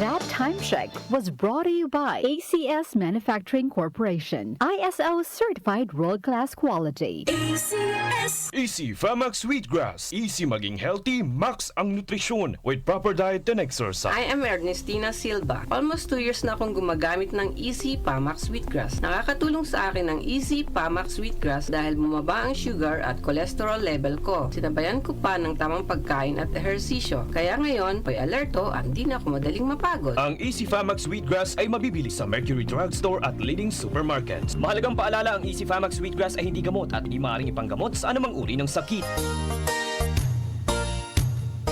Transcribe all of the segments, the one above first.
That time check was brought to you by ACS Manufacturing Corporation, ISO certified world-class quality. Easy Famax Wheatgrass. Easy maging healthy, max ang nutrisyon with proper diet and exercise. I am Ernestina Silva. Almost 2 years na akong gumagamit ng Easy Famax Wheatgrass. Nakakatulong sa akin ang Easy Famax Wheatgrass dahil bumaba ang sugar at cholesterol level ko. Sinabayan ko pa ng tamang pagkain at ehersisyo. Kaya ngayon, may alerto at hindi na ako madaling mapagod. Ang Easy Famax Wheatgrass ay mabibili sa Mercury Drugstore at leading supermarkets. Mahalagang paalala, ang Easy Famax Wheatgrass ay hindi gamot at hindi maaaring ipanggamot sa anumang uri ng sakit.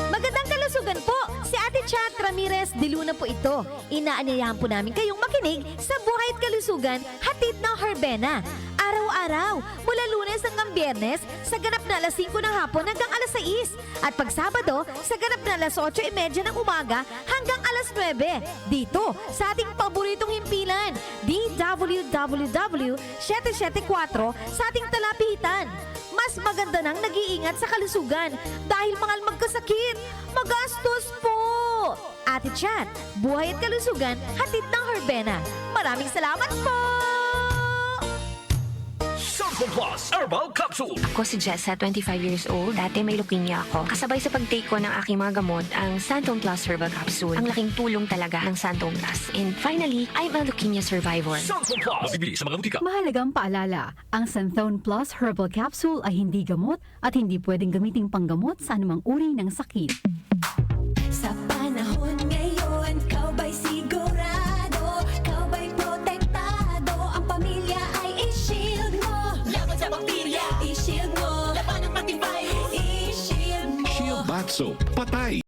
Magandang kalusugan po! Si Ate Chat Ramirez de Luna po ito. Inaanyayahan po namin kayong makinig sa Buhay at Kalusugan, hatid ng Herbena. Araw-araw, mula Lunes hanggang Biyernes, sa ganap na alas 5 ng hapon hanggang alas 6. At pag Sabado, sa ganap na alas 8:30 ng umaga hanggang alas 9. Dito, sa ating paboritong himpilan, DWWW 774 sa ating talapitan. Mas maganda nang nag-iingat sa kalusugan dahil mahal magkasakit. Magastos po! Ate Chat, Buhay at Kalusugan, hatid ng Herbena. Maraming salamat po! Santon Plus Herbal Capsule. Ako si Jessa, 25 years old. Dati may leukemia ako. Kasabay sa pag-take ko ng aking mga gamot, ang Santon Plus Herbal Capsule. Ang laking tulong talaga ng Santon Plus. And finally, I'm a leukemia survivor. Santon Plus. Mabibili sa mga butika. Mahalagang paalala, ang Santhone Plus Herbal Capsule ay hindi gamot at hindi pwedeng gamiting panggamot sa anumang uri ng sakit. Sa panahon ngayon, kau ba'y sigurado? Kau ba'y protektado? Ang pamilya ay i-shield mo. Laban sa bakterya, i-shield mo. Laban ng pati virus, i-shield mo. Shield Bath Soap. Patay.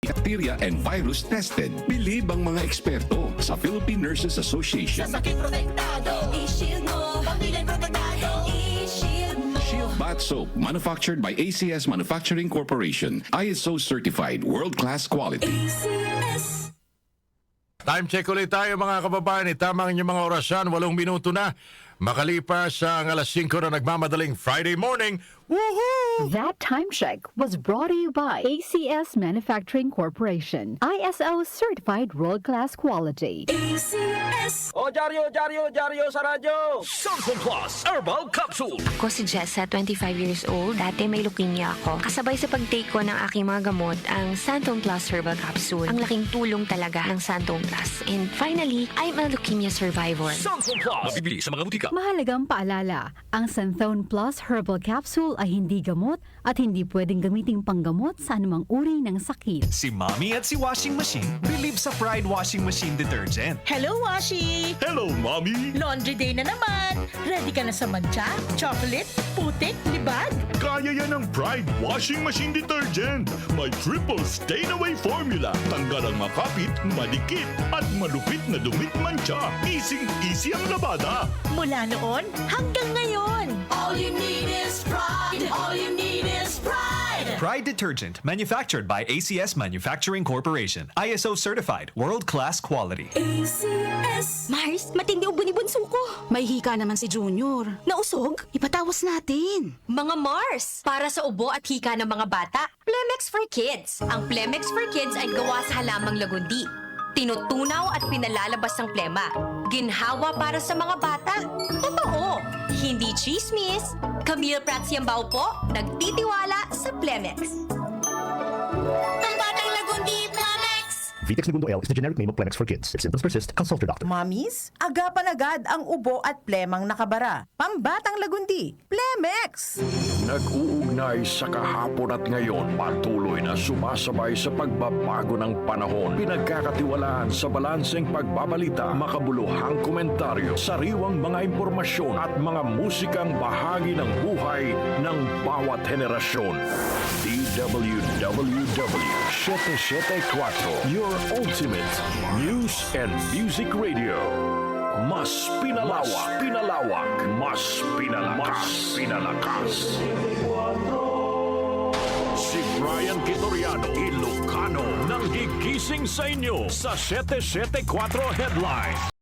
Bacteria and virus tested. Bilib ang mga eksperto sa Philippine Nurses Association. Sa sakit protektado, i-shield mo. Pamilya protektado, i-shield mo. Shield Bath Soap, manufactured by ACS Manufacturing Corporation. ISO certified, world-class quality. ACS. Time check ulit tayo mga kababayan. Tama ang inyong mga orasyon, 8 minuto na. Makalipas ang alas 5 na nagmamadaling Friday morning. Woohoo! That time check was brought to you by ACS Manufacturing Corporation, ISO certified world-class quality. ACS. O, Jaryo sa radyo! Santon Plus Herbal Capsule. Ako si Jessa, 25 years old. Dati may leukemia ako. Kasabay sa pag-take ko ng aking mga gamot, ang Santon Plus Herbal Capsule. Ang laking tulong talaga ng Santon Plus. And finally, I'm a leukemia survivor. Santon Plus. Mabibili sa mga butika. Mahalagang paalala, ang Santhone Plus Herbal Capsule ay hindi gamot at hindi pwedeng gamiting panggamot sa anumang uri ng sakit. Si Mommy at si Washing Machine believe sa Pride Washing Machine Detergent. Hello, Washi! Hello, Mommy. Laundry day na naman! Ready ka na sa mancha, chocolate, putik, libag? Kaya yan ang Pride Washing Machine Detergent. May triple stain-away formula. Tanggal ang makapit, madikit, at malupit na dumit mancha. Easy ang labada. Mula noon hanggang ngayon! All you need is pride. All you need is pride. Pride Detergent, manufactured by ACS Manufacturing Corporation. ISO certified, world-class quality. ACS. Mars, matindi ubo ni bunso ko. May hika naman si Junior. Nausog? Ipatawas natin. Mga Mars, para sa ubo at hika ng mga bata, Plemex for Kids. Ang Plemex for Kids ay gawa sa halamang lagundi. Tinutunaw at pinalalabas ang plema. Ginhawa para sa mga bata. Totoo! Hindi chismis. Camille Prats Yambao po, nagtitiwala sa Plemex. Ang batang lagundi, Plamex. Vitex Segundo L is the generic name of Plemex for kids. If symptoms persist, consult your doctor. Mommies, agapan agad ang ubo at plemang nakabara. Pambatang lagundi, Plemex! Nag-uugnay sa kahapon at ngayon, patuloy na sumasabay sa pagbabago ng panahon. Pinagkakatiwalaan sa balanseng pagbabalita, makabuluhang komentaryo, sariwang mga impormasyon at mga musikang bahagi ng buhay ng bawat henerasyon. DWWW 774, your ultimate news and music radio. Mas pinalawak, mas pinalakas. Si Brian Kitoriano, Ilocano, nang gigising sa inyo sa 774 Headline.